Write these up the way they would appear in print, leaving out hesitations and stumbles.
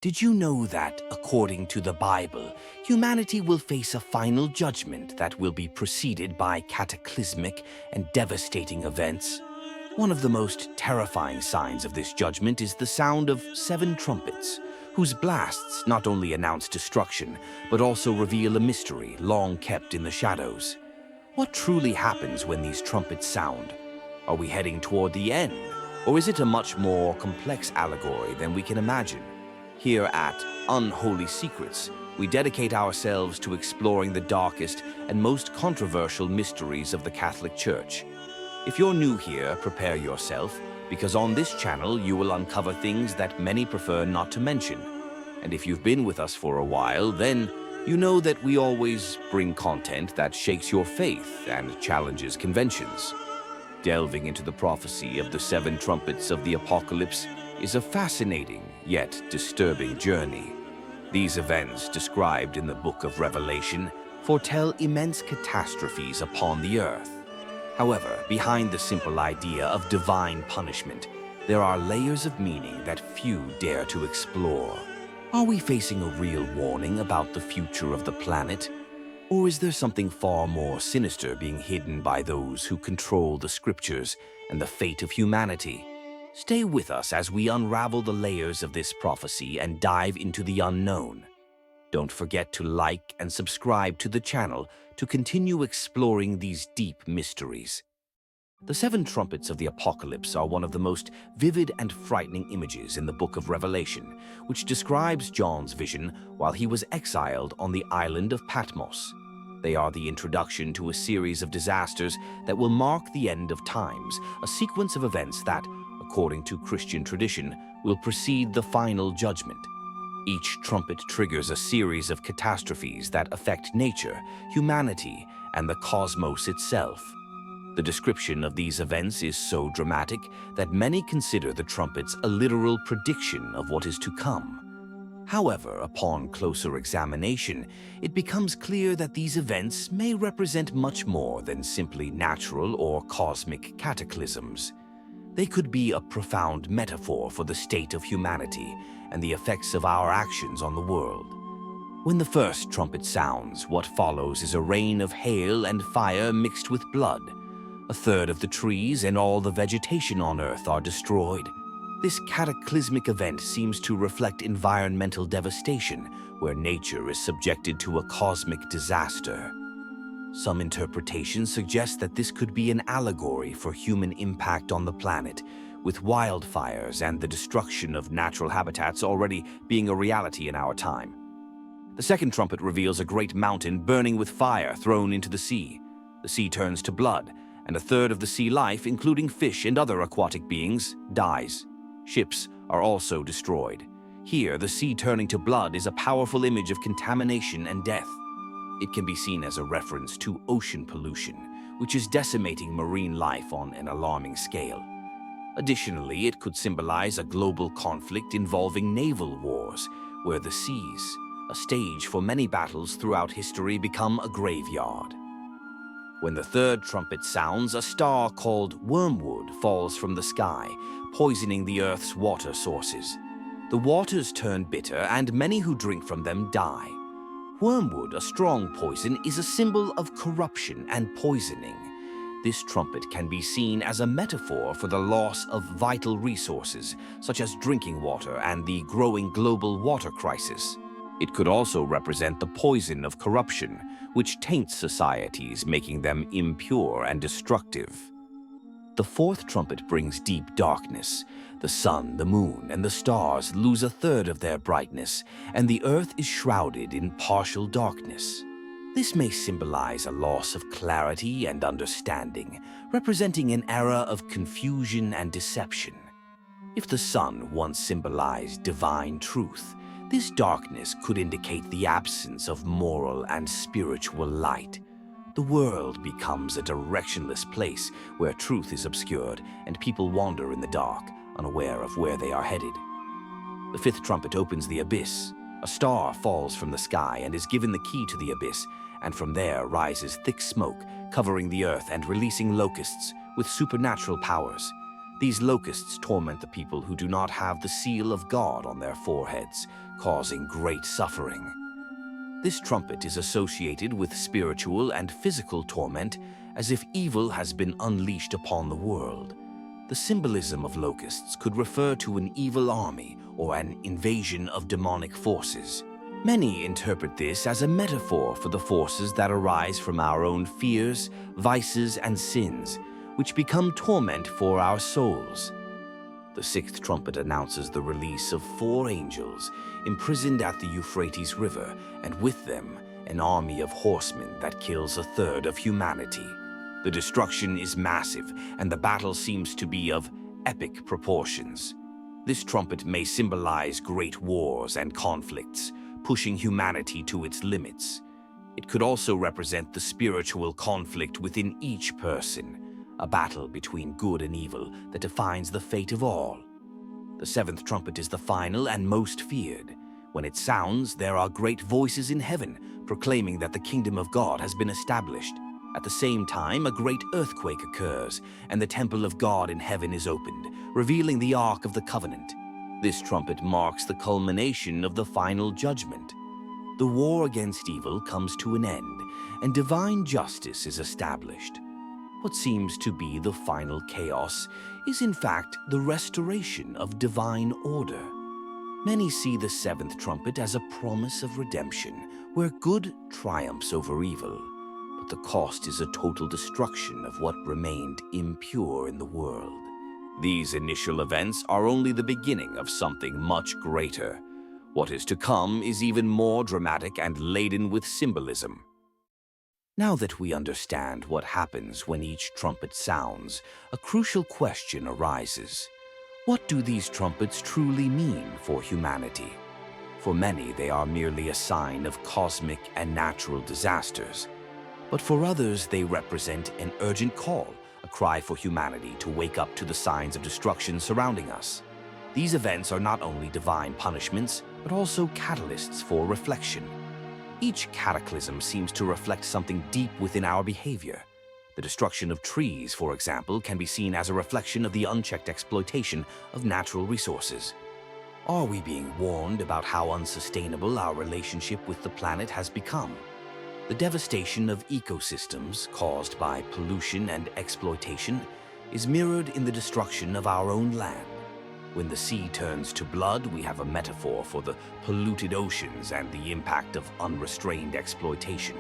Did you know that, according to the Bible, humanity will face a final judgment that will be preceded by cataclysmic and devastating events? One of the most terrifying signs of this judgment is the sound of 7 trumpets, whose blasts not only announce destruction, but also reveal a mystery long kept in the shadows. What truly happens when these trumpets sound? Are we heading toward the end, or is it a much more complex allegory than we can imagine? Here at Unholy Secrets, we dedicate ourselves to exploring the darkest and most controversial mysteries of the Catholic Church. If you're new here, prepare yourself, because on this channel you will uncover things that many prefer not to mention. And if you've been with us for a while, then you know that we always bring content that shakes your faith and challenges conventions. Delving into the prophecy of the 7 trumpets of the Apocalypse is a fascinating yet disturbing journey. These events, described in the book of Revelation, foretell immense catastrophes upon the earth. However, behind the simple idea of divine punishment, there are layers of meaning that few dare to explore. Are we facing a real warning about the future of the planet? Or is there something far more sinister being hidden by those who control the scriptures and the fate of humanity? Stay with us as we unravel the layers of this prophecy and dive into the unknown. Don't forget to like and subscribe to the channel to continue exploring these deep mysteries. The 7 trumpets of the Apocalypse are one of the most vivid and frightening images in the book of Revelation, which describes John's vision while he was exiled on the island of Patmos. They are the introduction to a series of disasters that will mark the end of times, a sequence of events that, according to Christian tradition, will precede the final judgment. Each trumpet triggers a series of catastrophes that affect nature, humanity, and the cosmos itself. The description of these events is so dramatic that many consider the trumpets a literal prediction of what is to come. However, upon closer examination, it becomes clear that these events may represent much more than simply natural or cosmic cataclysms. They could be a profound metaphor for the state of humanity and the effects of our actions on the world. When the first trumpet sounds, what follows is a rain of hail and fire mixed with blood. A third of the trees and all the vegetation on Earth are destroyed. This cataclysmic event seems to reflect environmental devastation, where nature is subjected to a cosmic disaster. Some interpretations suggest that this could be an allegory for human impact on the planet, with wildfires and the destruction of natural habitats already being a reality in our time. The second trumpet reveals a great mountain burning with fire thrown into the sea. The sea turns to blood, and a third of the sea life, including fish and other aquatic beings, dies. Ships are also destroyed. Here, the sea turning to blood is a powerful image of contamination and death. It can be seen as a reference to ocean pollution, which is decimating marine life on an alarming scale. Additionally, it could symbolize a global conflict involving naval wars, where the seas, a stage for many battles throughout history, become a graveyard. When the third trumpet sounds, a star called wormwood falls from the sky, poisoning the Earth's water sources. The waters turn bitter, and many who drink from them die. Wormwood, a strong poison, is a symbol of corruption and poisoning. This trumpet can be seen as a metaphor for the loss of vital resources, such as drinking water and the growing global water crisis. It could also represent the poison of corruption, which taints societies, making them impure and destructive. The fourth trumpet brings deep darkness. The sun, the moon, and the stars lose a third of their brightness, and the earth is shrouded in partial darkness. This may symbolize a loss of clarity and understanding, representing an era of confusion and deception. If the sun once symbolized divine truth, this darkness could indicate the absence of moral and spiritual light. The world becomes a directionless place where truth is obscured and people wander in the dark, unaware of where they are headed. The fifth trumpet opens the abyss. A star falls from the sky and is given the key to the abyss, and from there rises thick smoke, covering the earth and releasing locusts with supernatural powers. These locusts torment the people who do not have the seal of God on their foreheads, causing great suffering. This trumpet is associated with spiritual and physical torment, as if evil has been unleashed upon the world. The symbolism of locusts could refer to an evil army or an invasion of demonic forces. Many interpret this as a metaphor for the forces that arise from our own fears, vices, and sins, which become torment for our souls. The sixth trumpet announces the release of 4 angels imprisoned at the Euphrates River, and with them, an army of horsemen that kills 1/3 of humanity. The destruction is massive, and the battle seems to be of epic proportions. This trumpet may symbolize great wars and conflicts, pushing humanity to its limits. It could also represent the spiritual conflict within each person, a battle between good and evil that defines the fate of all. The 7th trumpet is the final and most feared. When it sounds, there are great voices in heaven proclaiming that the kingdom of God has been established. At the same time, a great earthquake occurs, and the temple of God in heaven is opened, revealing the Ark of the Covenant. This trumpet marks the culmination of the final judgment. The war against evil comes to an end, and divine justice is established. What seems to be the final chaos is in fact the restoration of divine order. Many see the 7th trumpet as a promise of redemption, where good triumphs over evil. But the cost is a total destruction of what remained impure in the world. These initial events are only the beginning of something much greater. What is to come is even more dramatic and laden with symbolism. Now that we understand what happens when each trumpet sounds, a crucial question arises. What do these trumpets truly mean for humanity? For many, they are merely a sign of cosmic and natural disasters. But for others, they represent an urgent call, a cry for humanity to wake up to the signs of destruction surrounding us. These events are not only divine punishments, but also catalysts for reflection. Each cataclysm seems to reflect something deep within our behavior. The destruction of trees, for example, can be seen as a reflection of the unchecked exploitation of natural resources. Are we being warned about how unsustainable our relationship with the planet has become? The devastation of ecosystems caused by pollution and exploitation is mirrored in the destruction of our own land. When the sea turns to blood, we have a metaphor for the polluted oceans and the impact of unrestrained exploitation.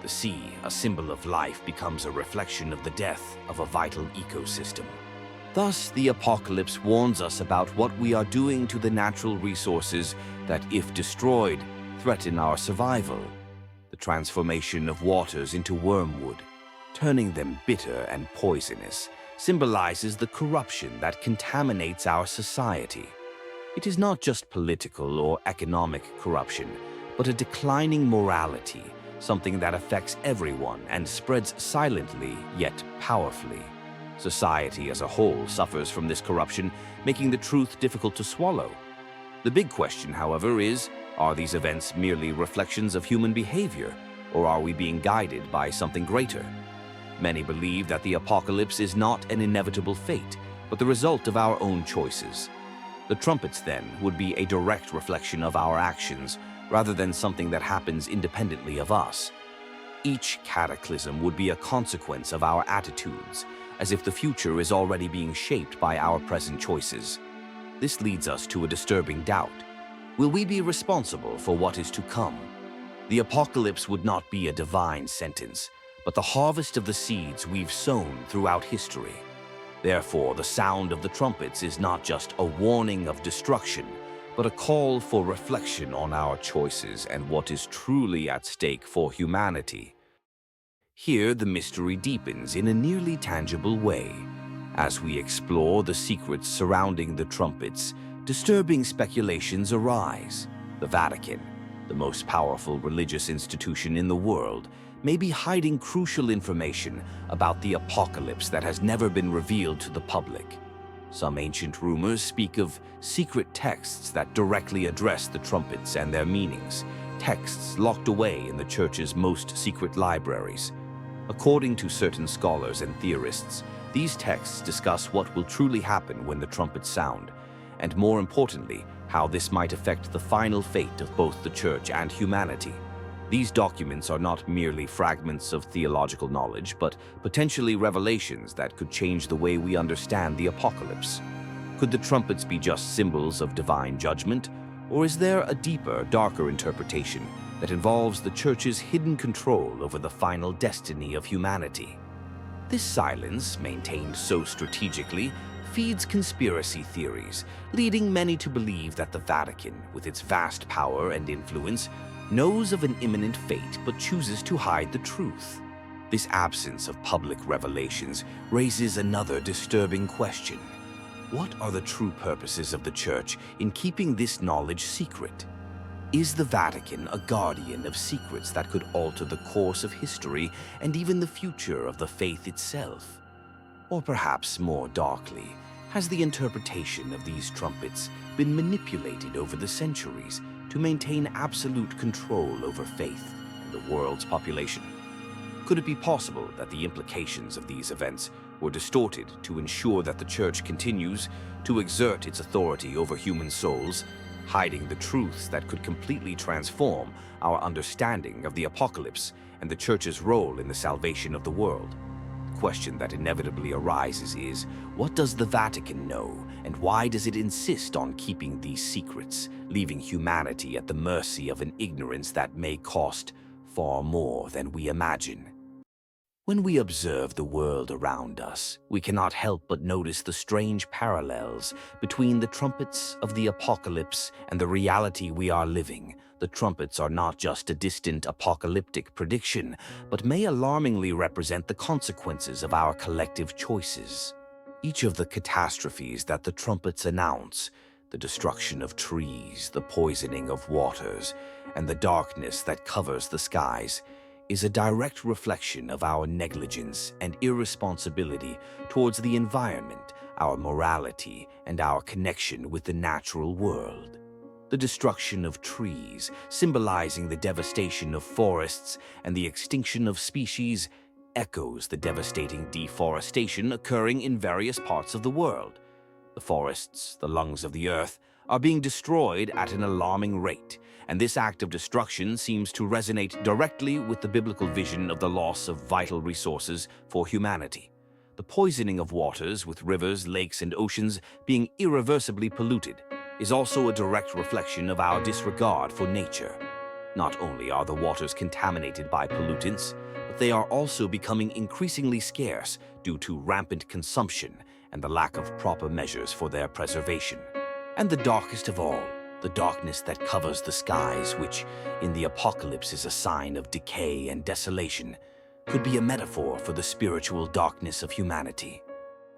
The sea, a symbol of life, becomes a reflection of the death of a vital ecosystem. Thus, the apocalypse warns us about what we are doing to the natural resources that, if destroyed, threaten our survival. The transformation of waters into wormwood, turning them bitter and poisonous, symbolizes the corruption that contaminates our society. It is not just political or economic corruption, but a declining morality, something that affects everyone and spreads silently yet powerfully. Society as a whole suffers from this corruption, making the truth difficult to swallow. The big question, however, is, are these events merely reflections of human behavior, or are we being guided by something greater? Many believe that the apocalypse is not an inevitable fate, but the result of our own choices. The trumpets, then, would be a direct reflection of our actions, rather than something that happens independently of us. Each cataclysm would be a consequence of our attitudes, as if the future is already being shaped by our present choices. This leads us to a disturbing doubt. Will we be responsible for what is to come? The apocalypse would not be a divine sentence, but the harvest of the seeds we've sown throughout history. Therefore, the sound of the trumpets is not just a warning of destruction, but a call for reflection on our choices and what is truly at stake for humanity. Here, the mystery deepens in a nearly tangible way. As we explore the secrets surrounding the trumpets, disturbing speculations arise. The Vatican, the most powerful religious institution in the world, may be hiding crucial information about the apocalypse that has never been revealed to the public. Some ancient rumors speak of secret texts that directly address the trumpets and their meanings, texts locked away in the Church's most secret libraries. According to certain scholars and theorists, These texts discuss what will truly happen when the trumpets sound, and more importantly, how this might affect the final fate of both the church and humanity. These documents are not merely fragments of theological knowledge, but potentially revelations that could change the way we understand the apocalypse. Could the trumpets be just symbols of divine judgment, or is there a deeper, darker interpretation that involves the church's hidden control over the final destiny of humanity? This silence, maintained so strategically, feeds conspiracy theories, leading many to believe that the Vatican, with its vast power and influence, knows of an imminent fate but chooses to hide the truth. This absence of public revelations raises another disturbing question. What are the true purposes of the Church in keeping this knowledge secret? Is the Vatican a guardian of secrets that could alter the course of history and even the future of the faith itself? Or perhaps more darkly, has the interpretation of these trumpets been manipulated over the centuries to maintain absolute control over faith and the world's population? Could it be possible that the implications of these events were distorted to ensure that the Church continues to exert its authority over human souls, hiding the truths that could completely transform our understanding of the apocalypse and the Church's role in the salvation of the world? The question that inevitably arises is, what does the Vatican know, and why does it insist on keeping these secrets, leaving humanity at the mercy of an ignorance that may cost far more than we imagine? When we observe the world around us, we cannot help but notice the strange parallels between the trumpets of the apocalypse and the reality we are living. The trumpets are not just a distant apocalyptic prediction, but may alarmingly represent the consequences of our collective choices. Each of the catastrophes that the trumpets announce, the destruction of trees, the poisoning of waters, and the darkness that covers the skies, is a direct reflection of our negligence and irresponsibility towards the environment, our morality, and our connection with the natural world. The destruction of trees, symbolizing the devastation of forests and the extinction of species, echoes the devastating deforestation occurring in various parts of the world. The forests, the lungs of the earth, are being destroyed at an alarming rate, and this act of destruction seems to resonate directly with the biblical vision of the loss of vital resources for humanity. The poisoning of waters, with rivers, lakes, and oceans being irreversibly polluted, is also a direct reflection of our disregard for nature. Not only are the waters contaminated by pollutants, but they are also becoming increasingly scarce due to rampant consumption and the lack of proper measures for their preservation. And the darkest of all, the darkness that covers the skies, which in the apocalypse is a sign of decay and desolation, could be a metaphor for the spiritual darkness of humanity.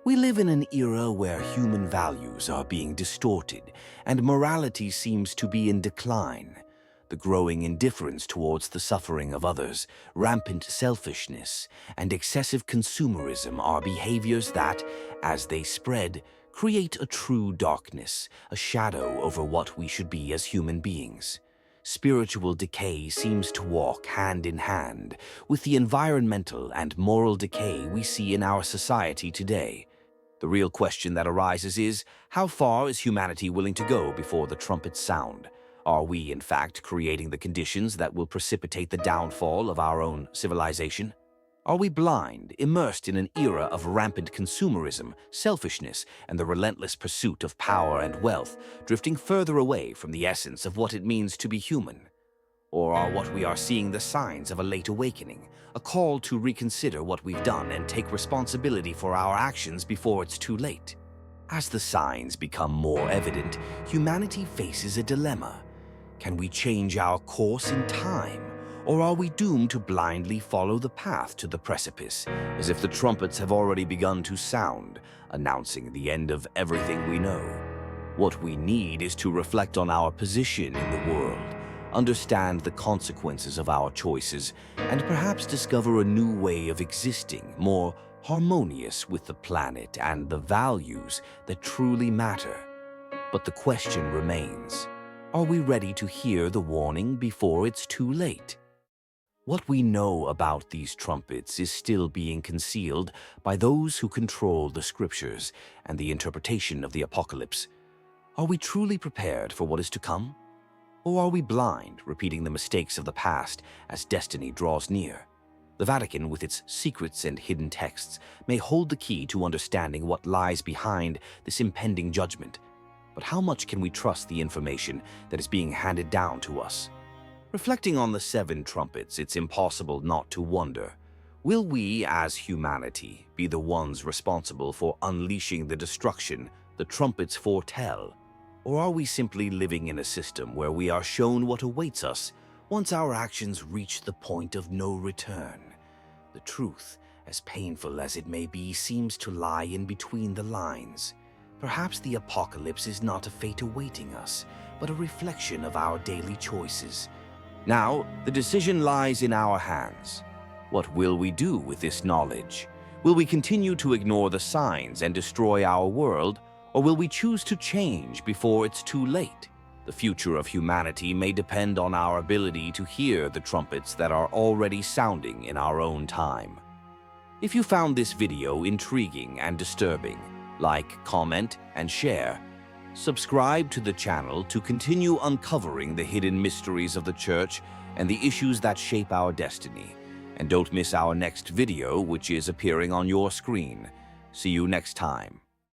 We live in an era where human values are being distorted and morality seems to be in decline. The growing indifference towards the suffering of others, rampant selfishness, and excessive consumerism are behaviors that, as they spread, create a true darkness, a shadow over what we should be as human beings. Spiritual decay seems to walk hand in hand with the environmental and moral decay we see in our society today. The real question that arises is, how far is humanity willing to go before the trumpets sound? Are we, in fact, creating the conditions that will precipitate the downfall of our own civilization? Are we blind, immersed in an era of rampant consumerism, selfishness, and the relentless pursuit of power and wealth, drifting further away from the essence of what it means to be human? Or are what we are seeing the signs of a late awakening, a call to reconsider what we've done and take responsibility for our actions before it's too late? As the signs become more evident, humanity faces a dilemma. Can we change our course in time? Or are we doomed to blindly follow the path to the precipice, as if the trumpets have already begun to sound, announcing the end of everything we know? What we need is to reflect on our position in the world, understand the consequences of our choices, and perhaps discover a new way of existing, more harmonious with the planet and the values that truly matter. But the question remains, are we ready to hear the warning before it's too late? What we know about these trumpets is still being concealed by those who control the scriptures and the interpretation of the apocalypse. Are we truly prepared for what is to come? Or are we blind, repeating the mistakes of the past as destiny draws near? The Vatican, with its secrets and hidden texts, may hold the key to understanding what lies behind this impending judgment. But how much can we trust the information that is being handed down to us? Reflecting on the seven trumpets, it's impossible not to wonder, will we, as humanity, be the ones responsible for unleashing the destruction the trumpets foretell? Or are we simply living in a system where we are shown what awaits us once our actions reach the point of no return? The truth, as painful as it may be, seems to lie in between the lines. Perhaps the apocalypse is not a fate awaiting us, but a reflection of our daily choices. Now, the decision lies in our hands. What will we do with this knowledge? Will we continue to ignore the signs and destroy our world, or will we choose to change before it's too late? The future of humanity may depend on our ability to hear the trumpets that are already sounding in our own time. If you found this video intriguing and disturbing, like, comment, and share. Subscribe to the channel to continue uncovering the hidden mysteries of the Church and the issues that shape our destiny. And don't miss our next video, which is appearing on your screen. See you next time.